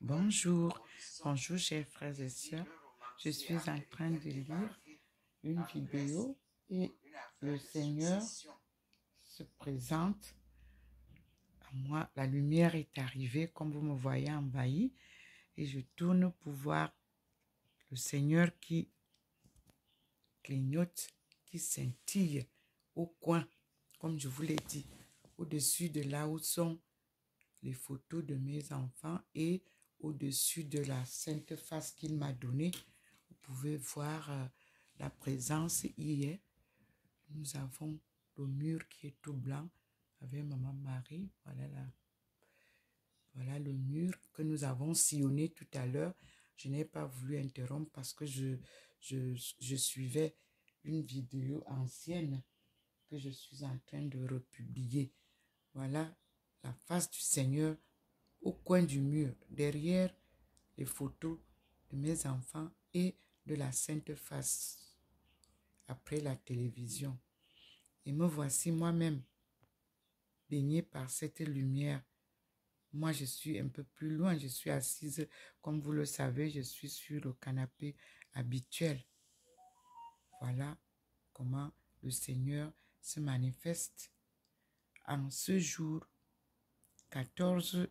Bonjour, bonjour chers frères et sœurs. Je suis en train de lire une vidéo et le Seigneur se présente à moi. La lumière est arrivée, comme vous me voyez envahi, et je tourne pour voir le Seigneur qui clignote, qui scintille au coin, comme je vous l'ai dit, au-dessus de là où sont les photos de mes enfants et au-dessus de la sainte face qu'il m'a donnée. Vous pouvez voir la présence hier. Nous avons le mur qui est tout blanc avec Maman Marie. Voilà le mur que nous avons sillonné tout à l'heure. Je n'ai pas voulu interrompre parce que je suivais une vidéo ancienne que je suis en train de republier. Voilà la face du Seigneur au coin du mur, derrière les photos de mes enfants et de la Sainte Face après la télévision. Et me voici moi-même baignée par cette lumière. Moi, je suis un peu plus loin, je suis assise, comme vous le savez, je suis sur le canapé habituel. Voilà comment le Seigneur se manifeste en ce jour 14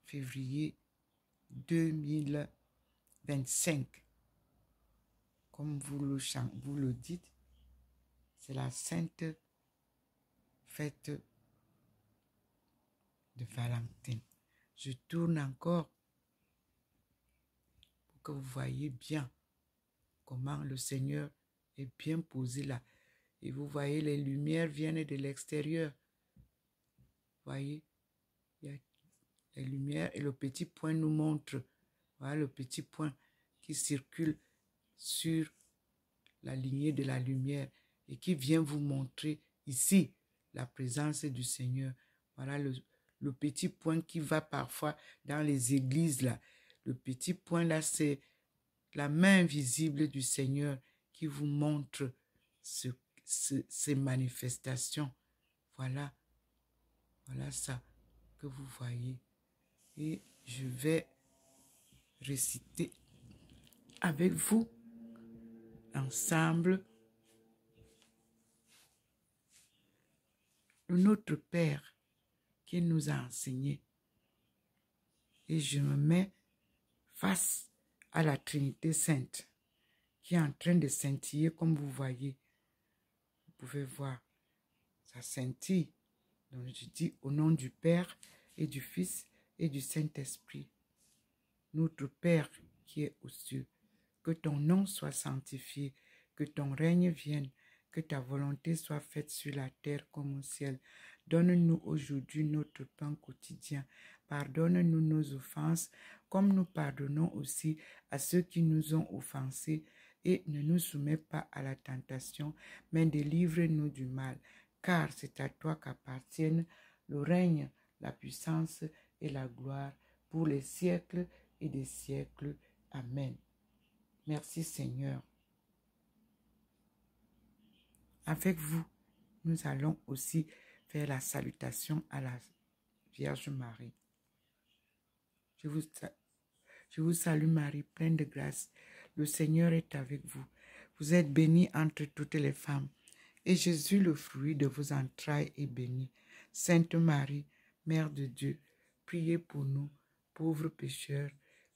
février 2025. Comme vous le dites, c'est la sainte fête de Valentin. Je tourne encore pour que vous voyez bien comment le Seigneur est bien posé là. Et vous voyez, les lumières viennent de l'extérieur. Vous voyez, il y a les lumières et le petit point nous montre. Voilà le petit point qui circule sur la lignée de la lumière et qui vient vous montrer ici la présence du Seigneur. Voilà le petit point qui va parfois dans les églises là. Le petit point là, c'est la main invisible du Seigneur qui vous montre ces manifestations. Voilà ça que vous voyez. Et je vais réciter avec vous ensemble notre Père qui nous a enseigné. Et je me mets face à la Trinité Sainte qui est en train de scintiller comme vous voyez. Vous pouvez voir, ça scintille. Donc je dis au nom du Père et du Fils et du Saint-Esprit. Notre Père qui est aux cieux, que ton nom soit sanctifié, que ton règne vienne, que ta volonté soit faite sur la terre comme au ciel. Donne-nous aujourd'hui notre pain quotidien. Pardonne-nous nos offenses, comme nous pardonnons aussi à ceux qui nous ont offensés. Et ne nous soumets pas à la tentation, mais délivre-nous du mal. Car c'est à toi qu'appartiennent le règne, la puissance et la gloire pour les siècles et des siècles. Amen. Merci Seigneur. Avec vous, nous allons aussi faire la salutation à la Vierge Marie. Je vous salue Marie, pleine de grâce. Le Seigneur est avec vous. Vous êtes bénie entre toutes les femmes. Et Jésus, le fruit de vos entrailles, est béni. Sainte Marie, Mère de Dieu, priez pour nous, pauvres pécheurs,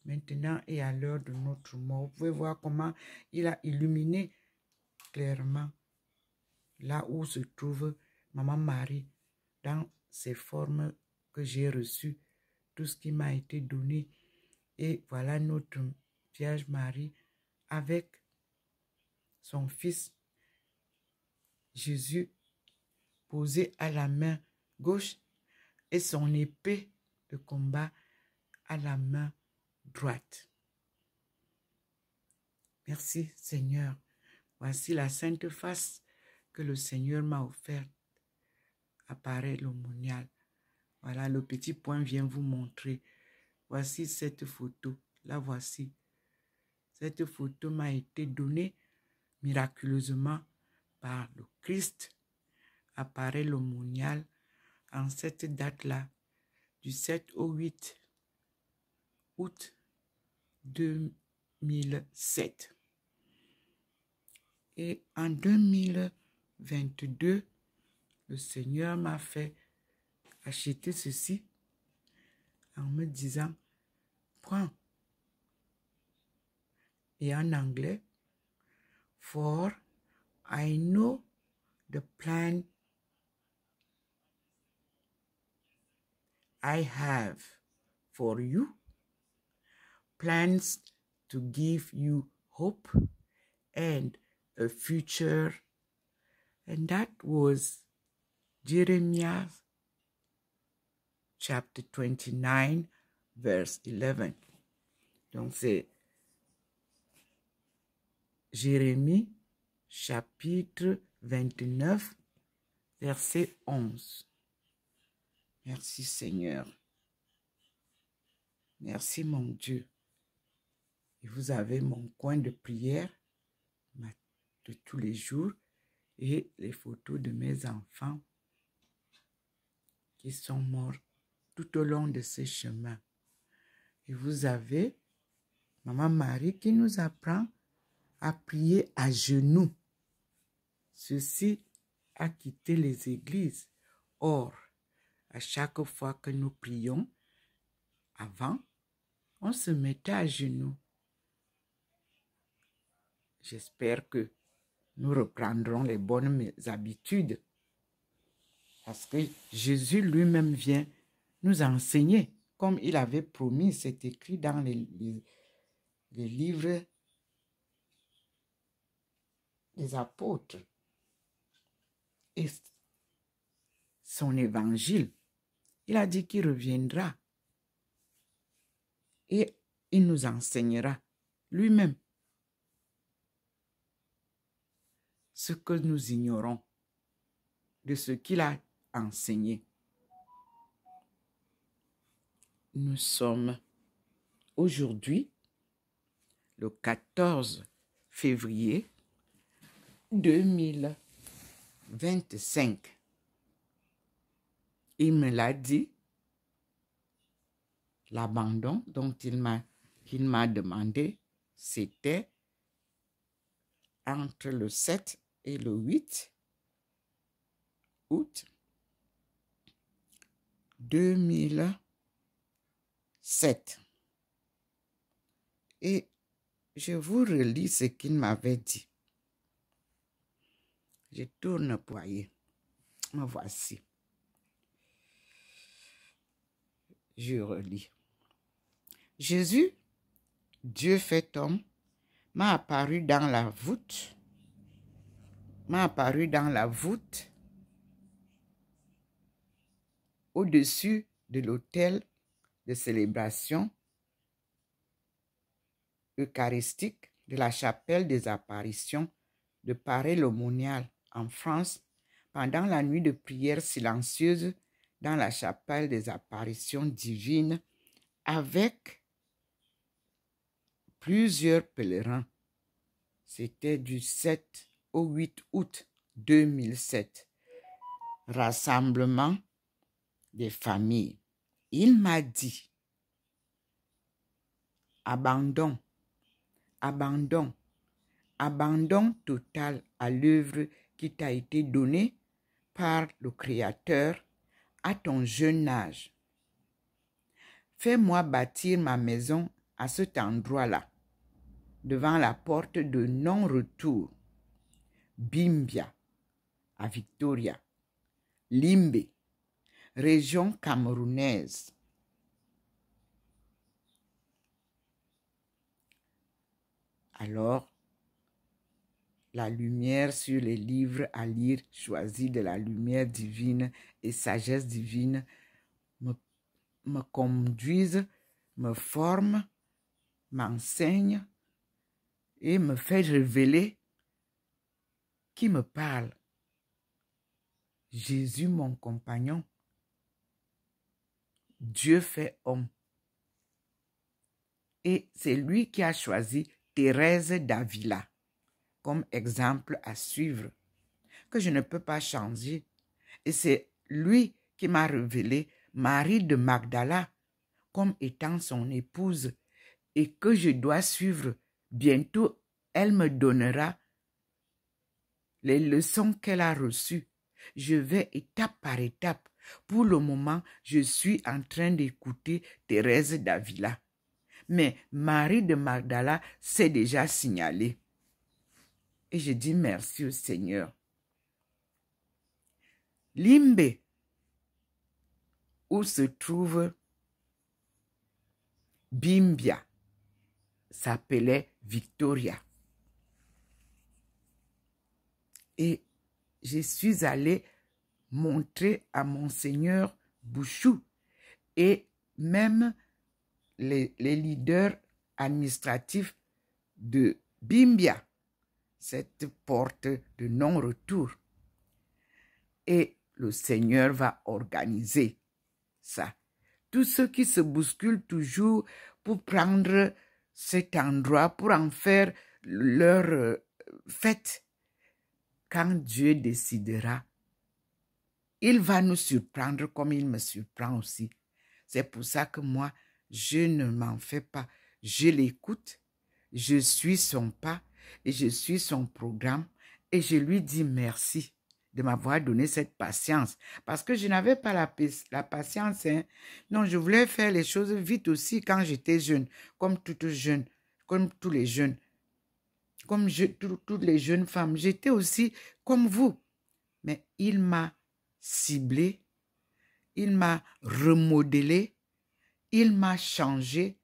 maintenant et à l'heure de notre mort. Vous pouvez voir comment il a illuminé clairement là où se trouve Maman Marie, dans ces formes que j'ai reçues, tout ce qui m'a été donné. Et voilà notre Vierge Marie avec son Fils Jésus posé à la main gauche et son épée de combat à la main droite. Merci Seigneur. Voici la sainte face que le Seigneur m'a offerte. Apparaît le monial. Voilà, le petit point vient vous montrer. Voici cette photo. La voici. Cette photo m'a été donnée miraculeusement par le Christ. Apparaît le monial en cette date-là, du 7 au 8 août 2007. Et en 2022, le Seigneur m'a fait acheter ceci en me disant, prends. Et en anglais, for I know the plan I have for you, plans to give you hope and a future. And that was Jeremiah chapter 29, verse 11. Donc c'est Jérémie chapitre 29, verset 11. Merci Seigneur. Merci mon Dieu. Et vous avez mon coin de prière de tous les jours et les photos de mes enfants qui sont morts tout au long de ce chemin. Et vous avez Maman Marie qui nous apprend à prier à genoux. Ceci a quitté les églises. Or, à chaque fois que nous prions, avant, on se mettait à genoux. J'espère que nous reprendrons les bonnes habitudes. Parce que Jésus lui-même vient nous enseigner. Comme il avait promis, c'est écrit dans les livres des apôtres. Et son évangile, il a dit qu'il reviendra. Et il nous enseignera lui-même ce que nous ignorons de ce qu'il a enseigné. Nous sommes aujourd'hui le 14 février 2025. Il me l'a dit, l'abandon dont il m'a demandé, c'était entre le 7 et le 8 août 2007. Et je vous relis ce qu'il m'avait dit. Je tourne poignet. Me voici. Je relis. Jésus, Dieu fait homme, m'a apparu dans la voûte. Au-dessus de l'autel de célébration eucharistique de la chapelle des apparitions de Paray-le-Monial en France pendant la nuit de prière silencieuse dans la chapelle des apparitions divines avec plusieurs pèlerins. C'était du 7 au 8 août 2007. Rassemblement des familles. Il m'a dit, abandon total à l'œuvre qui t'a été donnée par le Créateur à ton jeune âge. Fais-moi bâtir ma maison à cet endroit-là, devant la porte de non-retour, Bimbia, à Victoria, Limbe, région camerounaise. Alors, la lumière sur les livres à lire choisis de la lumière divine et sagesse divine me conduisent, me forment, m'enseignent et me fait révéler qui me parle. Jésus, mon compagnon, Dieu fait homme. Et c'est lui qui a choisi Thérèse d'Avila comme exemple à suivre, que je ne peux pas changer. Et c'est lui qui m'a révélé Marie de Magdala, comme étant son épouse et que je dois suivre. Bientôt, elle me donnera les leçons qu'elle a reçues. Je vais étape par étape. Pour le moment, je suis en train d'écouter Thérèse d'Avila. Mais Marie de Magdala s'est déjà signalée. Et je dis merci au Seigneur. Limbe, où se trouve Bimbia, s'appelait Victoria. Et je suis allée montrer à Monseigneur Bouchou et même les leaders administratifs de Bimbia, cette porte de non-retour. Et le Seigneur va organiser ça. Tous ceux qui se bousculent toujours pour prendre cet endroit, pour en faire leur fête, quand Dieu décidera, il va nous surprendre comme il me surprend aussi. C'est pour ça que moi, je ne m'en fais pas. Je l'écoute, je suis son pas et je suis son programme et je lui dis merci de m'avoir donné cette patience. Parce que je n'avais pas la patience. Hein. Non, je voulais faire les choses vite aussi quand j'étais jeune, comme toutes jeunes, comme tous les jeunes. Comme toutes les jeunes femmes, j'étais aussi comme vous. Mais il m'a ciblé, il m'a remodelé, il m'a changé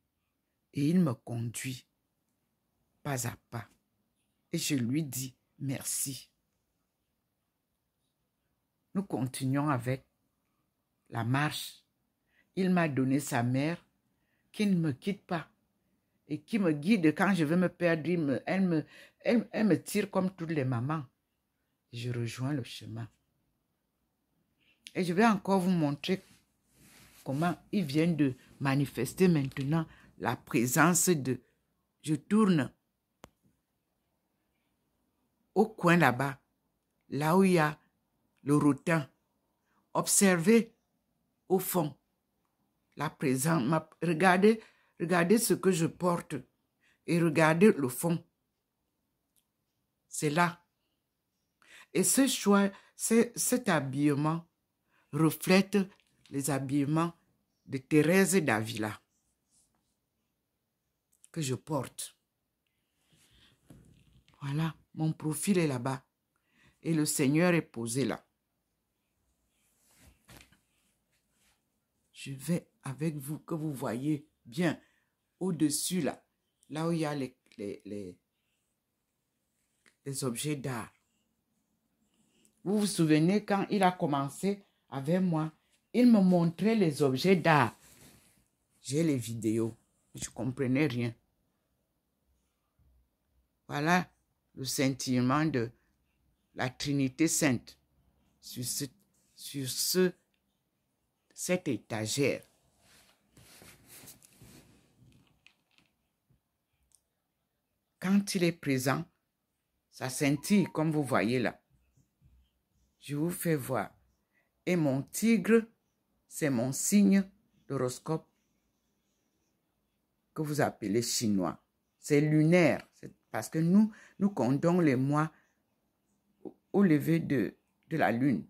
et il me conduit pas à pas. Et je lui dis merci. Nous continuons avec la marche. Il m'a donné sa mère qui ne me quitte pas et qui me guide quand je veux me perdre. Elle me tire comme toutes les mamans. Je rejoins le chemin. Et je vais encore vous montrer comment il vient de manifester maintenant la présence de... Je tourne au coin là-bas, là où il y a le rotin. Observez au fond la présence. Regardez ce que je porte et regardez le fond. C'est là. Et ce choix, cet habillement reflète les habillements de Thérèse d'Avila que je porte. Voilà, mon profil est là-bas et le Seigneur est posé là. Je vais avec vous que vous voyez bien au-dessus là, là où il y a les objets d'art. Vous vous souvenez quand il a commencé avec moi, il me montrait les objets d'art. J'ai les vidéos, je ne comprenais rien. Voilà le scintillement de la Trinité Sainte sur cette étagère. Quand il est présent, ça scintille comme vous voyez là. Je vous fais voir. Et mon tigre, c'est mon signe d'horoscope que vous appelez chinois. C'est lunaire, parce que nous comptons les mois au lever de la lune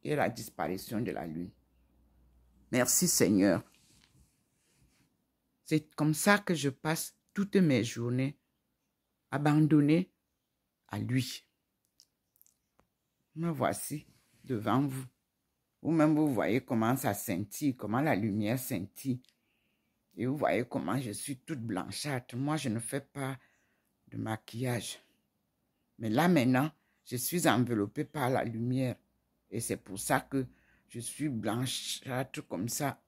et la disparition de la lune. Merci Seigneur. C'est comme ça que je passe toutes mes journées abandonnées à lui. Me voici devant vous. Vous-même, vous voyez comment ça scintille, comment la lumière scintille. Et vous voyez comment je suis toute blanchâtre. Moi, je ne fais pas de maquillage. Mais là, maintenant, je suis enveloppée par la lumière. Et c'est pour ça que je suis blanchâtre comme ça,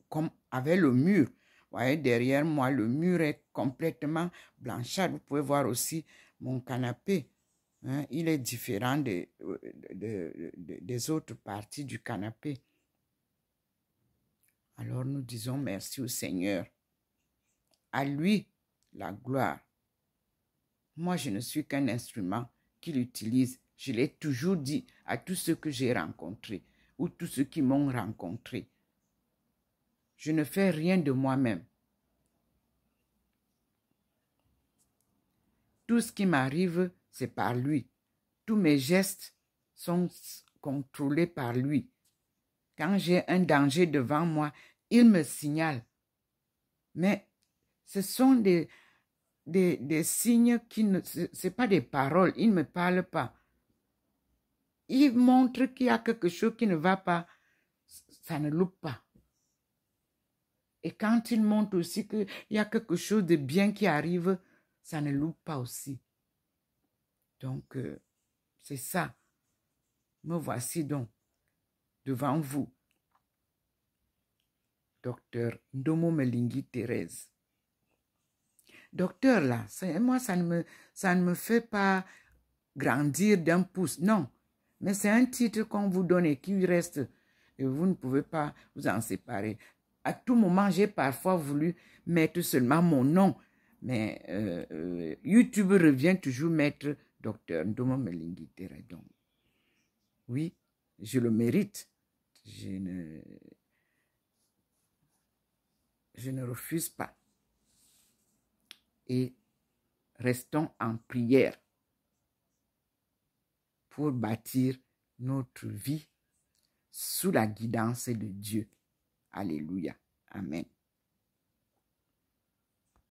comme avec le mur. Vous voyez, derrière moi, le mur est complètement blanchâtre. Vous pouvez voir aussi mon canapé. Hein, il est différent des autres parties du canapé. Alors nous disons merci au Seigneur. À lui, la gloire. Moi, je ne suis qu'un instrument qu'il utilise. Je l'ai toujours dit à tous ceux que j'ai rencontrés ou tous ceux qui m'ont rencontré. Je ne fais rien de moi-même. Tout ce qui m'arrive, c'est par lui. Tous mes gestes sont contrôlés par lui. Quand j'ai un danger devant moi, il me signale. Mais ce sont des signes qui ne... Ce n'est pas des paroles, il ne me parle pas. Il montre qu'il y a quelque chose qui ne va pas, ça ne loupe pas. Et quand il montre aussi qu'il y a quelque chose de bien qui arrive, ça ne loupe pas aussi. Donc, c'est ça. Me voici donc devant vous, docteur Ndomo Melingi Thérèse. Docteur, là, moi, ça ne me fait pas grandir d'un pouce, non. Mais c'est un titre qu'on vous donne et qui reste. Et vous ne pouvez pas vous en séparer. À tout moment, j'ai parfois voulu mettre seulement mon nom. Mais YouTube revient toujours mettre docteur Ndomo Melingi Thérèse. Donc, oui, je le mérite. Je ne refuse pas. Et restons en prière pour bâtir notre vie sous la guidance de Dieu. Alléluia. Amen.